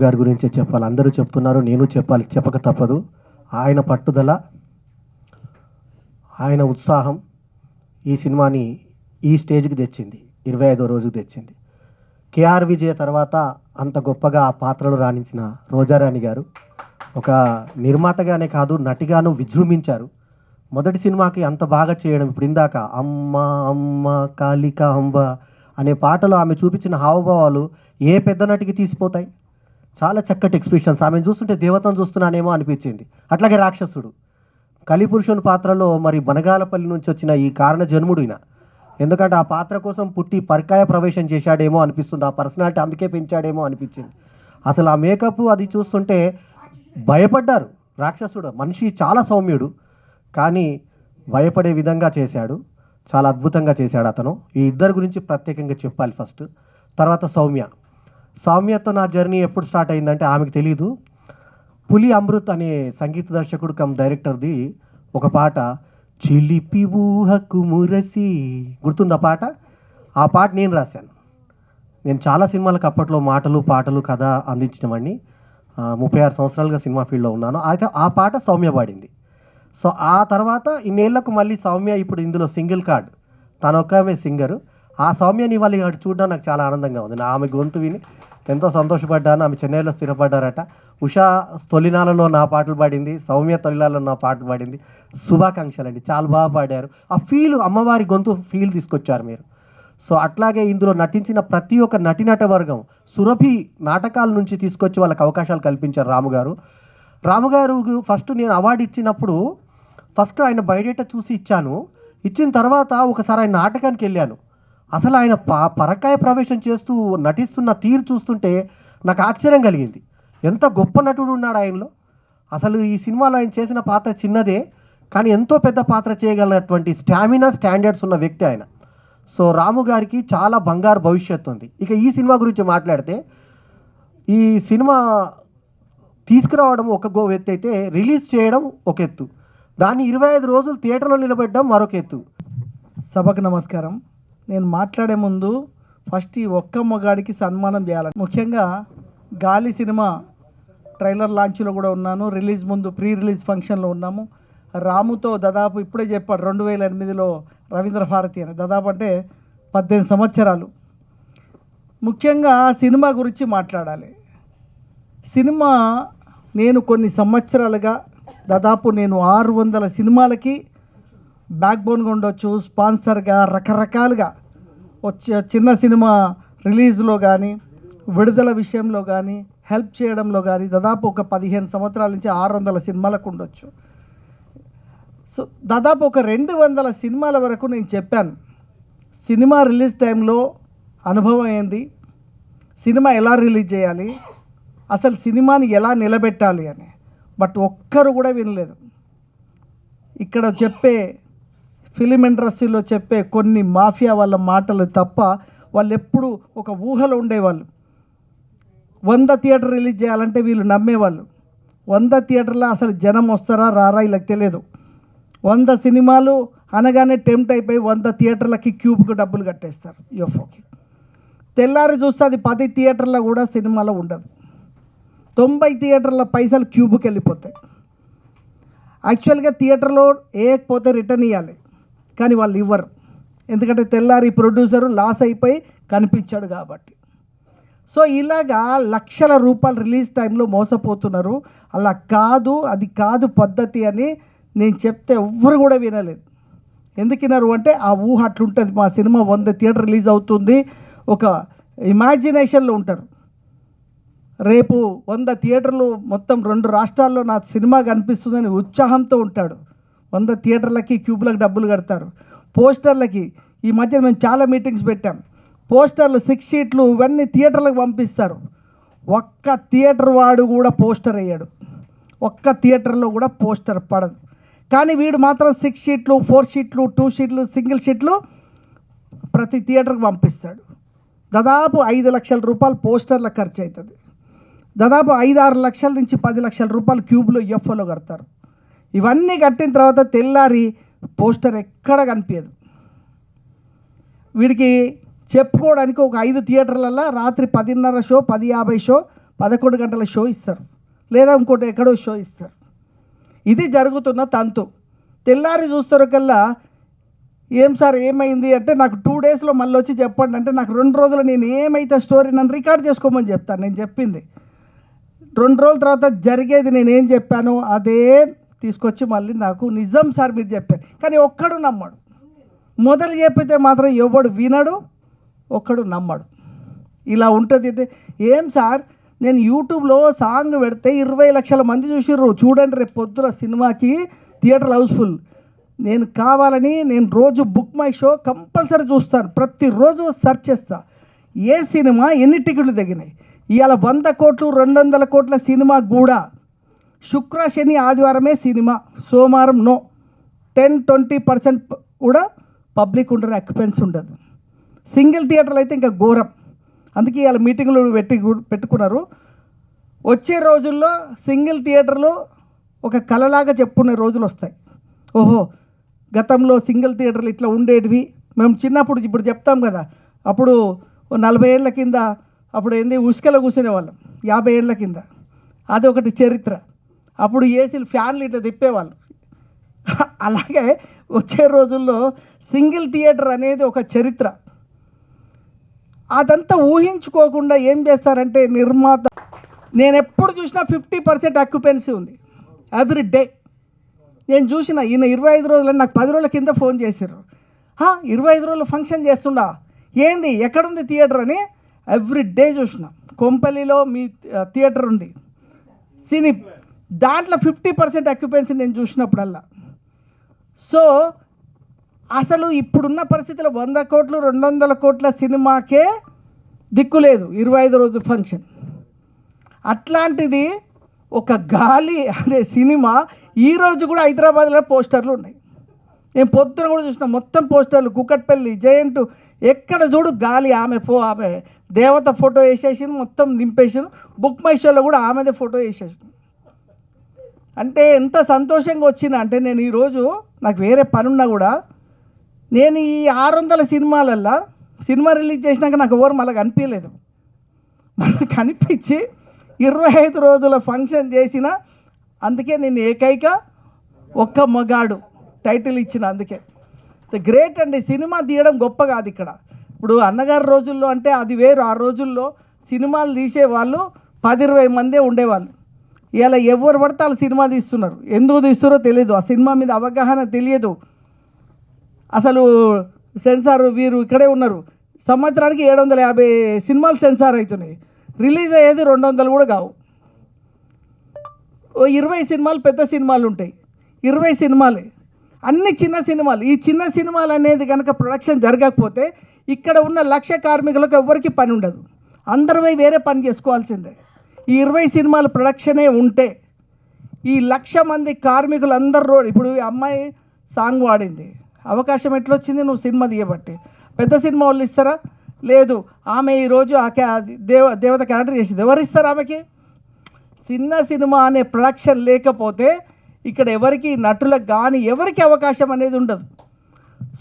గారి గురించే చెప్పాలి. అందరూ చెప్తున్నారు, నేను చెప్పాలి, చెప్పక తప్పదు. ఆయన పట్టుదల, ఆయన ఉత్సాహం ఈ సినిమాని ఈ స్టేజ్కి తెచ్చింది, 25వ రోజుకి తెచ్చింది. కేఆర్ విజయ తర్వాత అంత గొప్పగా ఆ పాత్రలు రాణించిన రోజారాణి గారు ఒక నిర్మాతగానే కాదు, నటిగాను విజృంభించారు. మొదటి సినిమాకి అంత బాగా చేయడం, ఇప్పుడు ఇందాక అమ్మ అమ్మ కాళిక అంబ అనే పాటలో ఆమె చూపించిన హావభావాలు ఏ పెద్ద నటికి తీసిపోతాయి. చాలా చక్కటి ఎక్స్ప్రెషన్స్, ఆమెను చూస్తుంటే దేవతను చూస్తున్నానేమో అనిపించింది. అట్లాగే రాక్షసుడు, కలిపురుషుని పాత్రలో మరి బనగాలపల్లి నుంచి వచ్చిన ఈ కారణ జన్ముడు ఈయన. ఎందుకంటే ఆ పాత్ర కోసం పుట్టి పరికాయ ప్రవేశం చేశాడేమో అనిపిస్తుంది, ఆ పర్సనాలిటీ అందుకే పెంచాడేమో అనిపించింది. అసలు ఆ మేకప్ అది చూస్తుంటే భయపడ్డారు. రాక్షసుడు మనిషి చాలా సౌమ్యుడు, కానీ భయపడే విధంగా చేశాడు, చాలా అద్భుతంగా చేశాడు అతను. ఈ ఇద్దరు గురించి ప్రత్యేకంగా చెప్పాలి ఫస్ట్. తర్వాత సౌమ్యతో నా జర్నీ ఎప్పుడు స్టార్ట్ అయిందంటే ఆమెకు తెలీదు. పులి అమృత్ అనే సంగీత దర్శకుడు కమ్ డైరెక్టర్ది ఒక పాట, చిలిపి ఊహకు మురసి, గుర్తుంది ఆ పాట? ఆ పాట నేను రాశాను. నేను చాలా సినిమాలకు అప్పట్లో మాటలు పాటలు కథ అందించినవాడిని. 36 సంవత్సరాలుగా సినిమా ఫీల్డ్లో ఉన్నాను. అయితే ఆ పాట సౌమ్య పాడింది. సో ఆ తర్వాత ఇన్నేళ్లకు మళ్ళీ సౌమ్య ఇప్పుడు ఇందులో సింగిల్ కార్డ్, తను ఒక్కమే సింగరు. ఆ సౌమ్యని ఇవాళ ఇక్కడ చూడడం నాకు చాలా ఆనందంగా ఉంది. నా ఆమె గొంతు విని ఎంతో సంతోషపడ్డాను. ఆమె చెన్నైలో స్థిరపడ్డారట. ఉషా తొలినాలలో నా పాటలు పాడింది, సౌమ్య తొలినాలలో నా పాటలు పాడింది. శుభాకాంక్షలు అండి, చాలా బాగా పాడారు. ఆ ఫీల్, అమ్మవారి గొంతు ఫీల్ తీసుకొచ్చారు మీరు. సో అట్లాగే ఇందులో నటించిన ప్రతి ఒక్క నటినట వర్గం, సురభి నాటకాల నుంచి తీసుకొచ్చి వాళ్ళకి అవకాశాలు కల్పించారు రాముగారు. ఫస్ట్ నేను అవార్డు ఇచ్చినప్పుడు ఫస్ట్ ఆయన బయోడేటా చూసి ఇచ్చాను. ఇచ్చిన తర్వాత ఒకసారి ఆయన నాటకానికి వెళ్ళాను. అసలు ఆయన పరకాయ ప్రవేశం చేస్తూ నటిస్తున్న తీరు చూస్తుంటే నాకు ఆశ్చర్యం కలిగింది. ఎంత గొప్ప నటుడు ఉన్నాడు ఆయనలో. అసలు ఈ సినిమాలో ఆయన చేసిన పాత్ర చిన్నదే, కానీ ఎంతో పెద్ద పాత్ర చేయగలిగినటువంటి స్టామినా, స్టాండర్డ్స్ ఉన్న వ్యక్తి ఆయన. సో రాము గారికి చాలా బంగారు భవిష్యత్తు ఉంది. ఇక ఈ సినిమా గురించి మాట్లాడితే, ఈ సినిమా తీసుకురావడం ఒక ఎత్తు అయితే, రిలీజ్ చేయడం ఒక ఎత్తు, దాన్ని 25 రోజులు థియేటర్లో నిలబెట్టడం మరొక ఎత్తు. సభకు నమస్కారం. నేను మాట్లాడే ముందు ఫస్ట్ ఈ ఒక్క మగాడికి సన్మానం చేయాలని, ముఖ్యంగా గాలి సినిమా ట్రైలర్ లాంచ్లో కూడా ఉన్నాను, రిలీజ్ ముందు ప్రీ రిలీజ్ ఫంక్షన్లో ఉన్నాము. రాముతో దాదాపు ఇప్పుడే చెప్పాడు 2008లో రవీంద్ర భారతి అని, దాదాపు అంటే 18 సంవత్సరాలు. ముఖ్యంగా సినిమా గురించి మాట్లాడాలి. సినిమా నేను కొన్ని సంవత్సరాలుగా దాదాపు నేను 600 సినిమాలకి బ్యాక్ బోన్గా ఉండొచ్చు, స్పాన్సర్గా రకరకాలుగా వచ్చే చిన్న సినిమా రిలీజ్లో కానీ, విడుదల విషయంలో కానీ, హెల్ప్ చేయడంలో కానీ దాదాపు ఒక 15 సంవత్సరాల నుంచి 600 సినిమాలకు ఉండొచ్చు. సో దాదాపు ఒక 200 సినిమాల వరకు నేను చెప్పాను. సినిమా రిలీజ్ టైంలో అనుభవం ఏంది, సినిమా ఎలా రిలీజ్ చేయాలి, అసలు సినిమాని ఎలా నిలబెట్టాలి అని. బట్ ఒక్కరు కూడా వినలేదు. ఇక్కడ చెప్పే ఫిలిం ఇండస్ట్రీలో చెప్పే కొన్ని మాఫియా వాళ్ళ మాటలు తప్ప వాళ్ళు ఎప్పుడు ఒక ఊహలో ఉండేవాళ్ళు. 100 థియేటర్ రిలీజ్ చేయాలంటే వీళ్ళు నమ్మేవాళ్ళు. 100 థియేటర్లో అసలు జనం వస్తారా రారా వీళ్ళకి తెలియదు. 100 సినిమాలు అనగానే టెంప్ట్ అయిపోయి 100 థియేటర్లకి క్యూబ్కి డబ్బులు కట్టేస్తారు, యూఎఫ్ఓకి. తెల్లారి చూస్తే అది 10 థియేటర్లో కూడా సినిమాలో ఉండదు. 90 థియేటర్ల పైసలు క్యూబ్కి వెళ్ళిపోతాయి. యాక్చువల్గా థియేటర్లో వేయకపోతే రిటర్న్ ఇవ్వాలి, కానీ వాళ్ళు ఇవ్వరు. ఎందుకంటే తెల్లారి ప్రొడ్యూసరు లాస్ అయిపోయి కనిపించాడు కాబట్టి. సో ఇలాగా లక్షల రూపాయలు రిలీజ్ టైంలో మోసపోతున్నారు. అలా కాదు, అది కాదు పద్ధతి అని నేను చెప్తే ఎవ్వరు కూడా వినలేదు. ఎందుకు వినరు అంటే ఆ ఊహ అట్లుంటుంది. మా సినిమా 100 థియేటర్ రిలీజ్ అవుతుంది, ఒక ఇమాజినేషన్లో ఉంటారు. రేపు 100 థియేటర్లు మొత్తం 2 రాష్ట్రాల్లో నా సినిమా కనిపిస్తుందని ఉత్సాహంతో ఉంటాడు. 100 థియేటర్లకి క్యూబ్లకు డబ్బులు కడతారు. పోస్టర్లకి ఈ మధ్య మేము చాలా మీటింగ్స్ పెట్టాం. పోస్టర్లు 6 షీట్లు ఇవన్నీ థియేటర్లకు పంపిస్తారు. ఒక్క థియేటర్ వాడు కూడా పోస్టర్ వేయడు, ఒక్క థియేటర్లో కూడా పోస్టర్ పడదు. కానీ వీడు మాత్రం 6 షీట్లు 4 షీట్లు 2 షీట్లు సింగిల్ షీట్లు ప్రతి థియేటర్కి పంపిస్తాడు. దాదాపు 5 లక్షల రూపాయలు పోస్టర్లకు ఖర్చు అవుతుంది. దాదాపు 5-6 లక్షల నుంచి 10 లక్షల రూపాయలు క్యూబ్లో యూఎఫ్ఓలో కడతారు. ఇవన్నీ కట్టిన తర్వాత తెల్లారి పోస్టర్ ఎక్కడ కనిపించదు. వీడికి చెప్పుకోవడానికి ఒక 5 థియేటర్లలో రాత్రి 10:30 షో, 10:50 షో, 11 గంటల షో ఇస్తారు, లేదా ఇంకోటి ఎక్కడో షో ఇస్తారు. ఇది జరుగుతున్న తంతు. తెల్లారి చూస్తారు కల్లా ఏం సార్ ఏమైంది అంటే నాకు 2 డేస్లో మళ్ళీ వచ్చి చెప్పండి అంటే నాకు 2 రోజులు నేను ఏమైతే స్టోరీ నన్ను రికార్డ్ చేసుకోమని చెప్తాను. నేను చెప్పింది 2 రోజుల తర్వాత జరిగేది నేనేం చెప్పాను అదే తీసుకొచ్చి మళ్ళీ నాకు నిజం సార్ మీరు చెప్పారు, కానీ ఒక్కడు నమ్మడు. మొదలు చెప్పితే మాత్రం ఎవడు వినడు, ఒక్కడు నమ్మడు. ఇలా ఉంటుంది అంటే ఏం సార్ నేను యూట్యూబ్లో సాంగ్ పెడితే 20 లక్షల మంది చూసిర్రు, చూడండి రేపు పొద్దున సినిమాకి థియేటర్ హౌస్ఫుల్. నేను కావాలని నేను రోజు బుక్ మై షో కంపల్సరీ చూస్తాను, ప్రతిరోజు సెర్చ్ చేస్తా ఏ సినిమా ఎన్ని టికెట్లు తగ్గినాయి. ఇవాళ 100 కోట్లు 200 కోట్ల సినిమా కూడా శుక్ర శని ఆదివారమే సినిమా, సోమవారం నో. 10-20% కూడా పబ్లిక్ ఉండరు, అక్యుపెన్స్ ఉండదు. సింగిల్ థియేటర్లు అయితే ఇంకా ఘోరం. అందుకే ఇవాళ మీటింగ్లు పెట్టుకున్నారు. వచ్చే రోజుల్లో సింగిల్ థియేటర్లు ఒక కళలాగా చెప్పుకునే రోజులు వస్తాయి. ఓహో గతంలో సింగిల్ థియేటర్లు ఇట్లా ఉండేటివి, మేము చిన్నప్పుడు ఇప్పుడు చెప్తాం కదా, అప్పుడు 40 ఏళ్ల కింద అప్పుడు ఏంది ఉసుకలో కూర్చునేవాళ్ళం, 50 ఏళ్ల కింద. అది ఒకటి చరిత్ర. అప్పుడు ఏసీలు ఫ్యాన్లు ఇట్లా తిప్పేవాళ్ళు. అలాగే వచ్చే రోజుల్లో సింగిల్ థియేటర్ అనేది ఒక చరిత్ర. అదంతా ఊహించుకోకుండా ఏం చేస్తారంటే నిర్మాత, నేను ఎప్పుడు చూసినా 50% అక్యుపెన్సీ ఉంది ఎవ్రీ డే. నేను చూసిన ఈయన 25 రోజులని నాకు 10 రోజుల కింద ఫోన్ చేశారు, 25 రోజులు ఫంక్షన్ చేస్తుండా ఏంది ఎక్కడుంది థియేటర్ అని. ఎవ్రీ డే చూసిన. కొంపల్లిలో మీ థియేటర్ ఉంది సినీ, దాంట్లో 50% అక్యుపెన్సీ నేను చూసినప్పుడల్లా. సో అసలు ఇప్పుడున్న పరిస్థితిలో 100 కోట్లు 200 కోట్ల సినిమాకే దిక్కు లేదు, 25 రోజు ఫంక్షన్. అట్లాంటిది ఒక గాలి అనే సినిమా ఈరోజు కూడా హైదరాబాద్లో పోస్టర్లు ఉన్నాయి. నేను పొద్దున కూడా చూసిన మొత్తం పోస్టర్లు, కుకట్పల్లి జయంట్ ఎక్కడ చూడు గాలి. ఆమె దేవత ఫోటో వేసేసి మొత్తం నింపేసాను. బుక్ మై షోలో కూడా ఆమెదే ఫోటో వేసేసాను. అంటే ఎంత సంతోషంగా వచ్చినా అంటే నేను ఈరోజు నాకు వేరే పనున్నా కూడా నేను ఈ 600 సినిమాలల్లో సినిమా రిలీజ్ చేసినాక నాకు ఎవరు మళ్ళీ కనిపించలేదు. మళ్ళీ కనిపించి 25 రోజుల ఫంక్షన్ చేసిన. అందుకే నేను ఏకైక ఒక్క మగాడు టైటిల్ ఇచ్చిన. అందుకే ద గ్రేట్ అండి. సినిమా తీయడం గొప్ప కాదు ఇక్కడ. ఇప్పుడు అన్నగారి రోజుల్లో అంటే అది వేరు. ఆ రోజుల్లో సినిమాలు తీసేవాళ్ళు 10-20 మందే ఉండేవాళ్ళు. ఇలా ఎవరు పడితే వాళ్ళు సినిమా తీస్తున్నారు. ఎందుకు తీస్తున్నారో తెలియదు, ఆ సినిమా మీద అవగాహన తెలియదు. అసలు సెన్సార్ వీరు ఇక్కడే ఉన్నారు. సంవత్సరానికి 750 సినిమాలు సెన్సార్ అవుతున్నాయి. రిలీజ్ అయ్యేది 200 కూడా కావు. 20 సినిమాలు పెద్ద సినిమాలు ఉంటాయి, 20 సినిమాలే అన్ని చిన్న సినిమాలు. ఈ చిన్న సినిమాలు అనేది కనుక ప్రొడక్షన్ జరగకపోతే ఇక్కడ ఉన్న 1,00,000 కార్మికులకు ఎవరికి పని ఉండదు, అందరూ వేరే పని చేసుకోవాల్సిందే. ఈ 20 సినిమాల ప్రొడక్షనే ఉంటే ఈ 1,00,000 మంది కార్మికులు అందరూ ఇప్పుడు ఈ అమ్మాయి సాంగ్ వాడింది, అవకాశం ఎట్లొచ్చింది? నువ్వు సినిమా తీయబట్టి. పెద్ద సినిమా వాళ్ళు ఇస్తారా? లేదు. ఆమె ఈరోజు ఆ దేవత క్యారెక్టర్ చేసింది, ఎవరు ఇస్తారు ఆమెకి? చిన్న సినిమా అనే ప్రొడక్షన్ లేకపోతే ఇక్కడ ఎవరికి నటులకు కానీ ఎవరికి అవకాశం అనేది ఉండదు.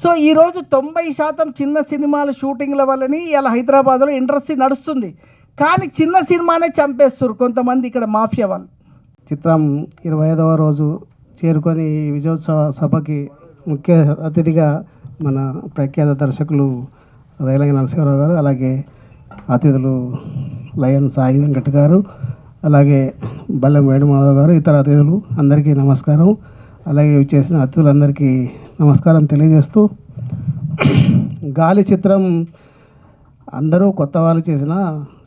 సో ఈరోజు 90% చిన్న సినిమాల షూటింగ్ల వల్లని ఇలా హైదరాబాద్లో ఇండస్ట్రీ నడుస్తుంది. కానీ చిన్న సినిమానే చంపేస్తారు కొంతమంది ఇక్కడ మాఫియా వాళ్ళు. చిత్రం 25వ రోజు చేరుకొని విజయోత్సవ సభకి ముఖ్య అతిథిగా మన ప్రఖ్యాత దర్శకులు రైలంగి నరసింహారావు గారు, అలాగే అతిథులు లయన్ సాయి వెంకట్ గారు, అలాగే బల్లెం వేణుమాధవ్ గారు, ఇతర అతిథులు అందరికీ నమస్కారం. అలాగే చేసిన అతిథులందరికీ నమస్కారం తెలియజేస్తూ, గాలి చిత్రం అందరూ కొత్త వాళ్ళు చేసిన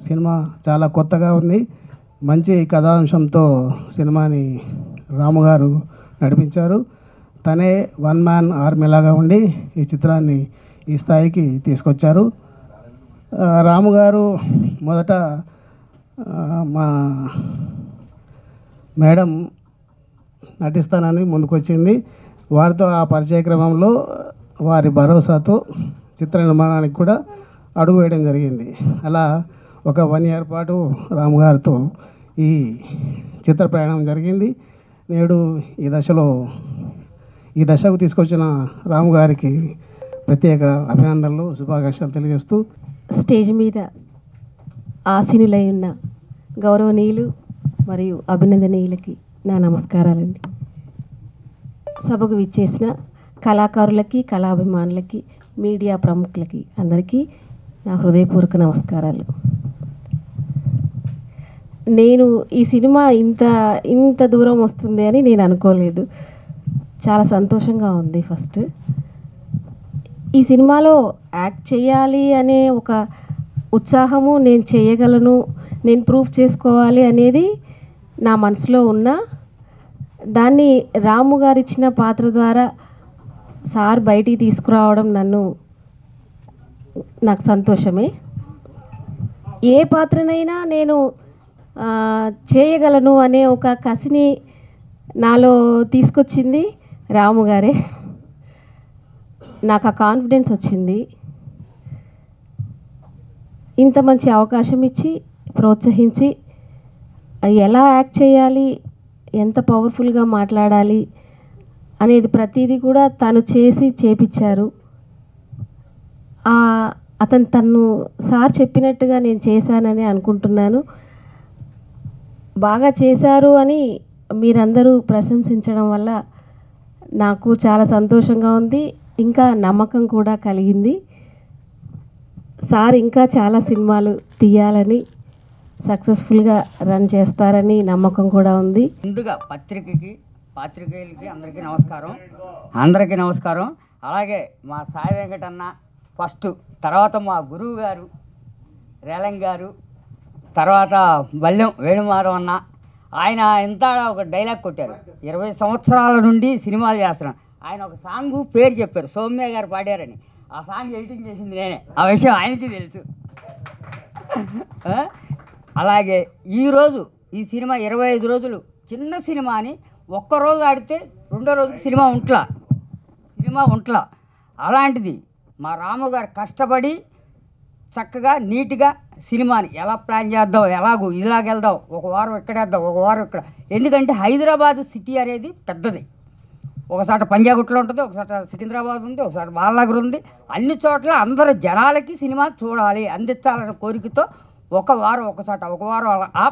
సినిమా చాలా కొత్తగా ఉంది. మంచి కథాంశంతో సినిమాని రాము గారు నడిపించారు. తనే వన్ మ్యాన్ ఆర్మీలాగా ఉండి ఈ చిత్రాన్ని ఈ స్థాయికి తీసుకొచ్చారు. రాము గారు మొదట మా మేడం నటిస్తానని ముందుకొచ్చింది. వారితో ఆ పరిచయ క్రమంలో వారి భరోసాతో చిత్ర నిర్మాణానికి కూడా అడుగు వేయడం జరిగింది. అలా ఒక 1 year పాటు రాము గారితో ఈ చిత్ర ప్రయాణం జరిగింది. నేడు ఈ దశకు తీసుకొచ్చిన రాము గారికి ప్రత్యేక అభినందనలు, శుభాకాంక్షలు తెలియజేస్తూ, స్టేజ్ మీద ఆసీనులై ఉన్న గౌరవనీయులు మరియు అభినందనీయులకి నా నమస్కారాలండి. సభకు విచ్చేసిన కళాకారులకి, కళాభిమానులకి, మీడియా ప్రముఖులకి అందరికీ నా హృదయపూర్వక నమస్కారాలు. నేను ఈ సినిమా ఇంత దూరం వస్తుంది అని నేను అనుకోలేదు. చాలా సంతోషంగా ఉంది. ఫస్ట్ ఈ సినిమాలో యాక్ట్ చేయాలి అనే ఒక ఉత్సాహము, నేను చేయగలను, నేను ప్రూఫ్ చేసుకోవాలి అనేది నా మనసులో ఉన్న దాన్ని రాము గారు ఇచ్చిన పాత్ర ద్వారా సార్ బయటికి తీసుకురావడం నాకు సంతోషమే. ఏ పాత్రనైనా నేను చేయగలను అనే ఒక కసిని నాలో తీసుకొచ్చింది రాము గారే. నాకు ఆ కాన్ఫిడెన్స్ వచ్చింది. ఇంత మంచి అవకాశం ఇచ్చి ప్రోత్సహించి ఎలా యాక్ట్ చేయాలి, ఎంత పవర్ఫుల్గా మాట్లాడాలి అనేది ప్రతిదీ కూడా తను చేసి చేపించారు. తను సార్ చెప్పినట్టుగా నేను చేశానని అనుకుంటున్నాను. బాగా చేశారు అని మీరందరూ ప్రశంసించడం వల్ల నాకు చాలా సంతోషంగా ఉంది. ఇంకా నమ్మకం కూడా కలిగింది. సార్ ఇంకా చాలా సినిమాలు తీయాలని, సక్సెస్ఫుల్గా రన్ చేస్తారని నమ్మకం కూడా ఉంది. ముందుగా పాత్రికేయులకి అందరికీ నమస్కారం. అలాగే మా సాయి వెంకటన్న ఫస్ట్, తర్వాత మా గురువు గారు రేలంగ్ గారు, తర్వాత బల్లెం వేణుమాధవ్ అన్న. ఆయన ఇంత ఒక డైలాగ్ కొట్టారు, 20 సంవత్సరాల నుండి సినిమాలు చేస్తున్నాను. ఆయన ఒక సాంగ్ పేరు చెప్పారు, సౌమ్య గారు పాడారని. ఆ సాంగ్ ఎడిటింగ్ చేసింది నేనే. ఆ విషయం ఆయనకి తెలుసు. అలాగే ఈరోజు ఈ సినిమా 25 రోజులు చిన్న సినిమా అని ఒక్కరోజు ఆడితే రెండో రోజుకి సినిమా ఉంట్లా. అలాంటిది మా రాము గారు కష్టపడి చక్కగా నీట్గా సినిమాని ఎలా ప్లాన్ చేద్దాం, ఇలాగెళ్దాం, ఒక వారం ఇక్కడేద్దాం, ఒక వారం ఇక్కడ. ఎందుకంటే హైదరాబాద్ సిటీ అనేది పెద్దది. ఒకసారి పంజాగుట్లో ఉంటుంది, ఒకసారి సికింద్రాబాద్ ఉంది, ఒకసారి బాలనగర్ ఉంది. అన్ని చోట్ల అందరూ జనాలకి సినిమా చూడాలి, అందించాలనే కోరికతో ఒక వారం అలా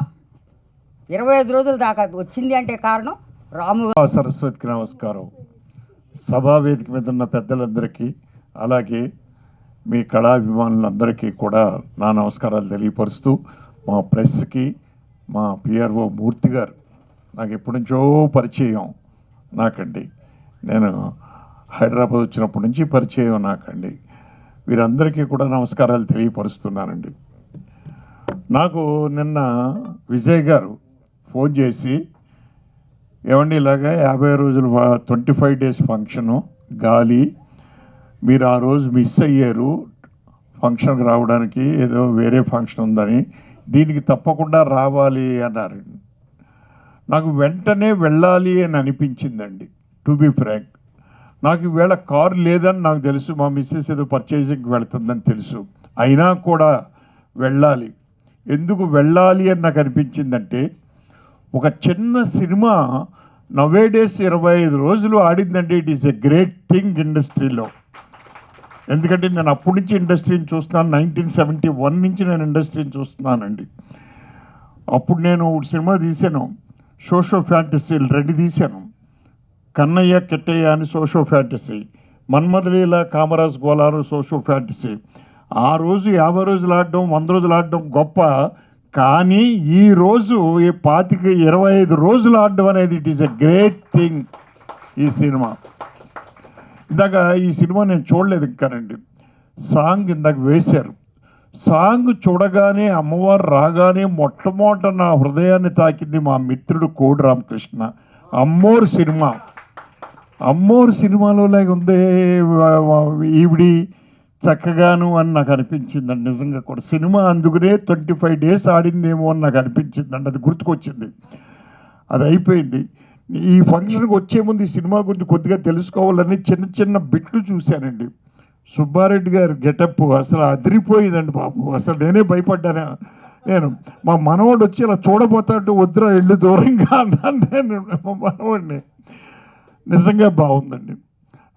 25 రోజుల దాకా వచ్చింది. అంటే కారణం రాము. సరస్వతికి నమస్కారం. సభావేదిక మీద ఉన్న పెద్దలందరికీ, అలాగే మీ కళాభిమానులందరికీ కూడా నా నమస్కారాలు తెలియపరుస్తూ, మా ప్రెస్కి, మా పిఆర్ఓ మూర్తి గారు నాకు ఎప్పటి నుంచో పరిచయం నాకండి. నేను హైదరాబాద్ వచ్చినప్పటి నుంచి పరిచయం నాకండి. వీరందరికీ కూడా నమస్కారాలు తెలియపరుస్తున్నానండి. నాకు నిన్న విజయ్ గారు ఫోన్ చేసి, ఏమండి ఇలాగా 50 రోజులు 25 డేస్ ఫంక్షను గాలి, మీరు ఆ రోజు మిస్ అయ్యారు ఫంక్షన్కి రావడానికి, ఏదో వేరే ఫంక్షన్ ఉందని, దీనికి తప్పకుండా రావాలి అన్నారు. నాకు వెంటనే వెళ్ళాలి అని అనిపించిందండి. టు బి ఫ్రాంక్, నాకు ఈవేళ కారు లేదని నాకు తెలుసు, మా మిస్సెస్ ఏదో పర్చేసింగ్కి వెళ్తుందని తెలుసు. అయినా కూడా వెళ్ళాలి. ఎందుకు వెళ్ళాలి అని నాకు అనిపించిందంటే, ఒక చిన్న సినిమా నవే డేస్ 25 రోజులు ఆడిందంటే it is a great thing ఇండస్ట్రీలో. ఎందుకంటే నేను అప్పటి నుంచి ఇండస్ట్రీని చూస్తున్నాను. 1971 నుంచి నేను ఇండస్ట్రీని చూస్తున్నానండి. అప్పుడు నేను సినిమా తీశాను, సోషో ఫ్యాంటసీలు 2 తీశాను. కన్నయ్య కెట్టయ్య అని సోషో ఫ్యాంటసీ, మన్మధలీల కామరాజ్ గోలారు సోషో ఫ్యాంటసీ. ఆ రోజు 50 రోజులు ఆడడం, 100 రోజులు ఆడడం గొప్ప, కానీ ఈరోజు 25 రోజులు ఆడడం అనేది it is a great thing. ఈ సినిమా ఇందాక ఈ సినిమా నేను చూడలేదు ఇంకానండి. సాంగ్ ఇందాక వేశారు. సాంగ్ చూడగానే, అమ్మవారు రాగానే మొట్టమొదట నా హృదయాన్ని తాకింది మా మిత్రుడు కోడి రామకృష్ణ. అమ్మోరు సినిమాలో లాగా ఉందే ఈవిడి చక్కగాను అని నాకు అనిపించిందండి. నిజంగా కూడా సినిమా అందుకునే 25 డేస్ ఆడిందేమో అని నాకు అనిపించిందండి. అది గుర్తుకొచ్చింది. అది అయిపోయింది. ఈ ఫంక్షన్కి వచ్చే ముందు ఈ సినిమా గురించి కొద్దిగా తెలుసుకోవాలని చిన్న బిట్లు చూశానండి. సుబ్బారెడ్డి గారు గెటప్ అసలు అదిరిపోయిందండి బాబు. అసలు నేనే భయపడ్డాను. మా మనవాడు వచ్చి ఇలా చూడబోతాడు, వద్దురా ఇల్లు దూరంగా అన్నాను నేను మా మనవాడిని. నిజంగా బాగుందండి.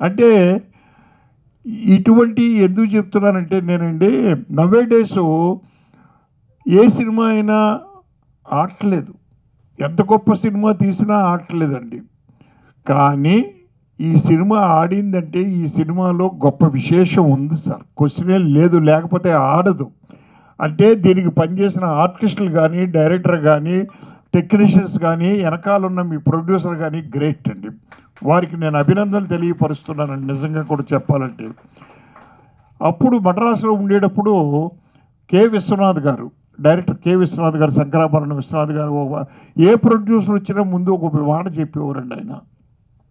అంటే ఇటువంటి ఎందుకు చెప్తున్నానంటే, నేనండి నవే డేస్ ఏ సినిమా అయినా ఆడట్లేదు, ఎంత గొప్ప సినిమా తీసినా ఆడట్లేదండి. కానీ ఈ సినిమా ఆడిందంటే ఈ సినిమాలో గొప్ప విశేషం ఉంది సార్, క్వశ్చనే లేదు, లేకపోతే ఆడదు. అంటే దీనికి పనిచేసిన ఆర్టిస్టులు కానీ, డైరెక్టర్ కానీ, టెక్నీషియన్స్ కానీ, వెనకాలన్న మీ ప్రొడ్యూసర్ కానీ గ్రేట్ అండి. వారికి నేను అభినందనలు తెలియపరుస్తున్నానండి నిజంగా కూడా చెప్పాలంటే. అప్పుడు మద్రాసులో ఉండేటప్పుడు కె విశ్వనాథ్ గారు, డైరెక్టర్ కె విశ్వనాథ్ గారు, శంకరాభరణం విశ్వనాథ్ గారు, ఏ ప్రొడ్యూసర్ వచ్చినా ముందు ఒక మాట చెప్పేవారండి. ఆయన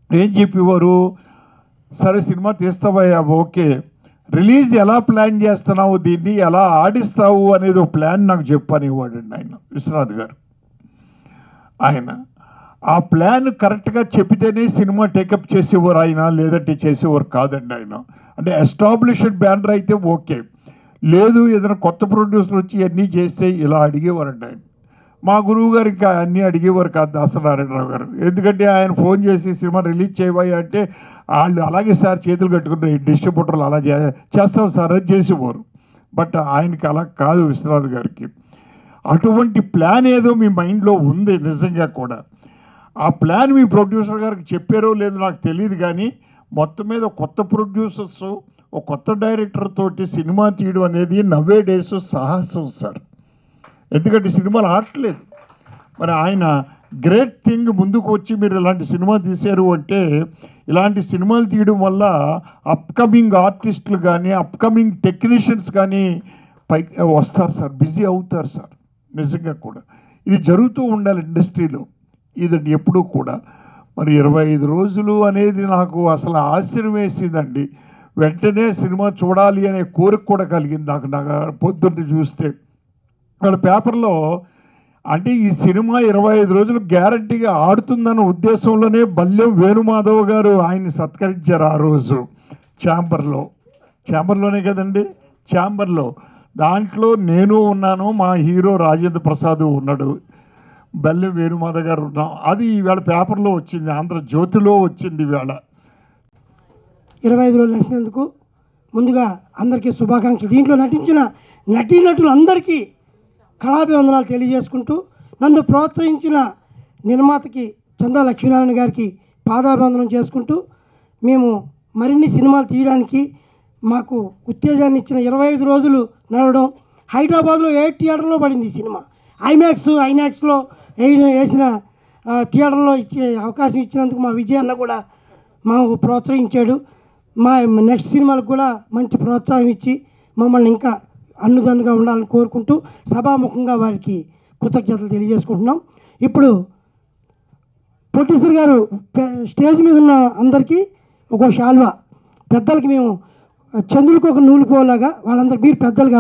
ఏం చెప్పేవారు, సరే సినిమా తీస్తావయ్యా, ఓకే, రిలీజ్ ఎలా ప్లాన్ చేస్తున్నావు, దీన్ని ఎలా ఆడిస్తావు అనేది ఒక ప్లాన్ నాకు చెప్పనివ్వాడండి ఆయన విశ్వనాథ్ గారు. ఆయన ఆ ప్లాన్ కరెక్ట్గా చెప్తేనే సినిమా టేకప్ చేసేవారు ఆయన, లేదంటే చేసేవారు కాదండి ఆయన. అంటే ఎస్టాబ్లిష్డ్ బ్యానర్ అయితే ఓకే, లేదు ఏదైనా కొత్త ప్రొడ్యూసర్ వచ్చి అన్నీ చేస్తే ఇలా అడిగేవారండి ఆయన. మా గురువు గారు ఇంకా అన్నీ అడిగేవారు కాదు, దాసనారాయణరావు గారు. ఎందుకంటే ఆయన ఫోన్ చేసి సినిమా రిలీజ్ చేయబోయి అంటే వాళ్ళు అలాగే సార్ చేతులు కట్టుకుని డిస్ట్రిబ్యూటర్లు అలా చేస్తాం సార్ అని చేసేవారు. బట్ ఆయనకి అలా కాదు విశ్వనాథ్ గారికి. అటువంటి ప్లాన్ ఏదో మీ మైండ్లో ఉంది నిజంగా కూడా. ఆ ప్లాన్ మీ ప్రొడ్యూసర్ గారికి చెప్పారో లేదో నాకు తెలియదు, కానీ మొత్తం మీద కొత్త ప్రొడ్యూసర్స్, ఒక కొత్త డైరెక్టర్ తోటి సినిమా తీయడం అనేది నవ్వే డేస్ సాహసం సార్. ఎందుకంటే సినిమాలు ఆడట్లేదు. మరి ఆయన గ్రేట్ థింగ్ ముందుకు వచ్చి మీరు ఇలాంటి సినిమా తీశారు అంటే, ఇలాంటి సినిమాలు తీయడం వల్ల అప్కమింగ్ ఆర్టిస్టులు కానీ, అప్కమింగ్ టెక్నీషియన్స్ కానీ పైకి వస్తారు సార్, బిజీ అవుతారు సార్. నిజంగా కూడా ఇది జరుగుతూ ఉండాలి ఇండస్ట్రీలో, ఇదండి ఎప్పుడూ కూడా. మరి 25 రోజులు అనేది నాకు అసలు ఆశ్చర్యం వేసిందండి. వెంటనే సినిమా చూడాలి అనే కోరిక కూడా కలిగింది నాకు పొద్దున్న చూస్తే. వాళ్ళ పేపర్లో అంటే ఈ సినిమా 25 రోజులు గ్యారంటీగా ఆడుతుందన్న ఉద్దేశంలోనే బల్యం వేణుమాధవ్ గారు ఆయన్ని సత్కరించారు ఆ రోజు ఛాంబర్లోనే కదండి, ఛాంబర్లో. దాంట్లో నేను ఉన్నాను, మా హీరో రాజేంద్ర ప్రసాద్ ఉన్నాడు, బల్యం వేణుమాధవ్ గారు ఉన్నాం. అది ఈవేళ పేపర్లో వచ్చింది, ఆంధ్రజ్యోతిలో వచ్చింది ఈవేళ. 25 రోజులు నడిచినందుకు ముందుగా అందరికీ శుభాకాంక్షలు. దీంట్లో నటించిన నటీనటులందరికీ కళాభివందనాలు తెలియజేసుకుంటూ, నన్ను ప్రోత్సహించిన నిర్మాతకి చందా లక్ష్మీనారాయణ గారికి పాదాభివందనం చేసుకుంటూ, మేము మరిన్ని సినిమాలు తీయడానికి మాకు ఉత్తేజాన్ని ఇచ్చిన 25 రోజులు నడవడం, హైదరాబాద్లో 8 థియేటర్లో పడింది ఈ సినిమా. ఐనాక్స్లో వేసిన థియేటర్లో ఇచ్చే అవకాశం ఇచ్చినందుకు మా విజయ్ అన్న కూడా మాకు ప్రోత్సహించాడు. మా నెక్స్ట్ సినిమాలకు కూడా మంచి ప్రోత్సాహం ఇచ్చి మమ్మల్ని ఇంకా అన్నుదన్నుగా ఉండాలని కోరుకుంటూ సభాముఖంగా వారికి కృతజ్ఞతలు తెలియజేసుకుంటున్నాం. ఇప్పుడు ప్రొడ్యూసర్ గారు స్టేజ్ మీద ఉన్న అందరికీ ఒక శాల్వా, పెద్దలకి మేము చంద్రుడికి ఒక నూలు పోలాగా వాళ్ళందరూ, మీరు పెద్దలుగా